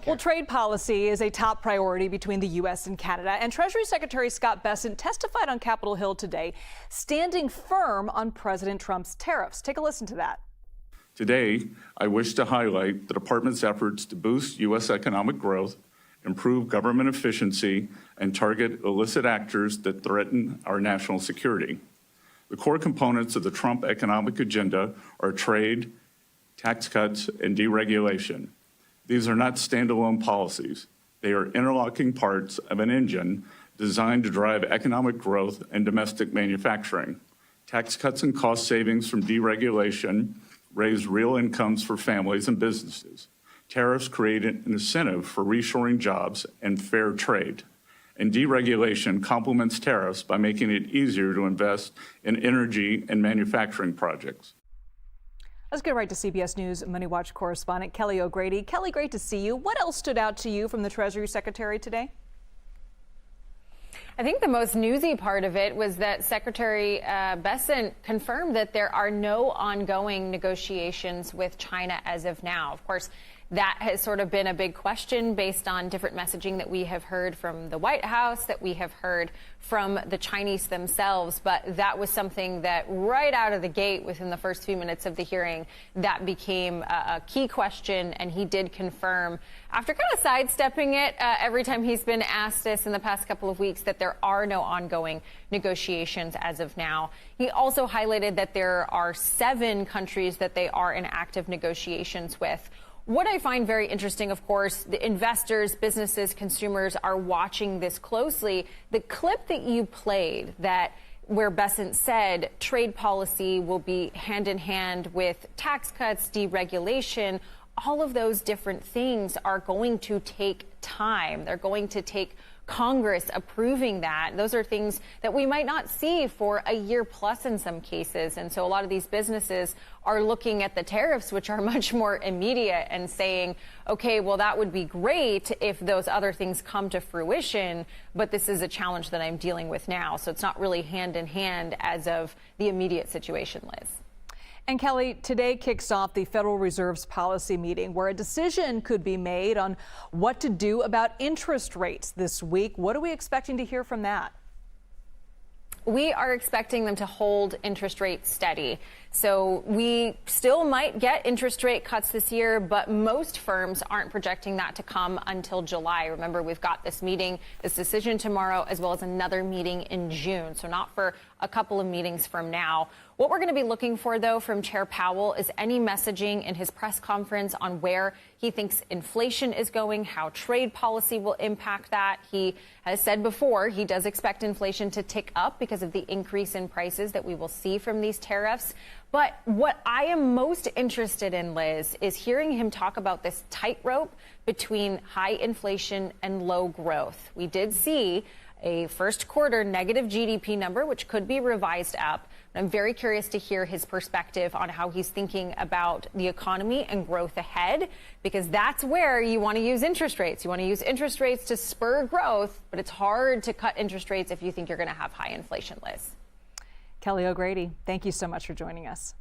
Well, trade policy is a top priority between the U.S. and Canada, and Treasury Secretary Scott Bessent testified on Capitol Hill today, standing firm on President Trump's tariffs. Take a listen to that. Today, I wish to highlight the department's efforts to boost U.S. economic growth, improve government efficiency, and target illicit actors that threaten our national security. The core components of the Trump economic agenda are trade, tax cuts, and deregulation. These are not standalone policies. They are interlocking parts of an engine designed to drive economic growth and domestic manufacturing. Tax cuts and cost savings from deregulation raise real incomes for families and businesses. Tariffs create an incentive for reshoring jobs and fair trade. And deregulation complements tariffs by making it easier to invest in energy and manufacturing projects. Let's get right to CBS News MoneyWatch correspondent Kelly O'Grady. Kelly, great to see you. What else stood out to you from the Treasury Secretary today? I think the most newsy part of it was that Secretary Bessent confirmed that there are no ongoing negotiations with China as of now. Of course, that has sort of been a big question based on different messaging that we have heard from the White House, that we have heard from the Chinese themselves. But that was something that right out of the gate within the first few minutes of the hearing, that became a key question. And he did confirm, after kind of sidestepping it every time he's been asked this in the past couple of weeks, that there are no ongoing negotiations as of now. He also highlighted that there are 7 countries that they are in active negotiations with. What I find very interesting, of course, the investors, businesses, consumers are watching this closely. The clip that you played where Bessent said trade policy will be hand in hand with tax cuts, deregulation, all of those different things are going to take time. They're going to take Congress approving that. Those are things that we might not see for a year plus in some cases. And so a lot of these businesses are looking at the tariffs, which are much more immediate, and saying, OK, well, that would be great if those other things come to fruition. But this is a challenge that I'm dealing with now. So it's not really hand in hand as of the immediate situation, Liz. And Kelly, today kicks off the Federal Reserve's policy meeting where a decision could be made on what to do about interest rates this week. What are we expecting to hear from that? We are expecting them to hold interest rates steady. So we still might get interest rate cuts this year, but most firms aren't projecting that to come until July. Remember, we've got this meeting, this decision tomorrow, as well as another meeting in June. So not for a couple of meetings from now. What we're going to be looking for, though, from Chair Powell is any messaging in his press conference on where he thinks inflation is going, how trade policy will impact that. He has said before he does expect inflation to tick up because of the increase in prices that we will see from these tariffs. But what I am most interested in, Liz, is hearing him talk about this tightrope between high inflation and low growth. We did see a first quarter negative GDP number, which could be revised up. I'm very curious to hear his perspective on how he's thinking about the economy and growth ahead, because that's where you want to use interest rates. You want to use interest rates to spur growth, but it's hard to cut interest rates if you think you're going to have high inflation, Liz. Kelly O'Grady, thank you so much for joining us.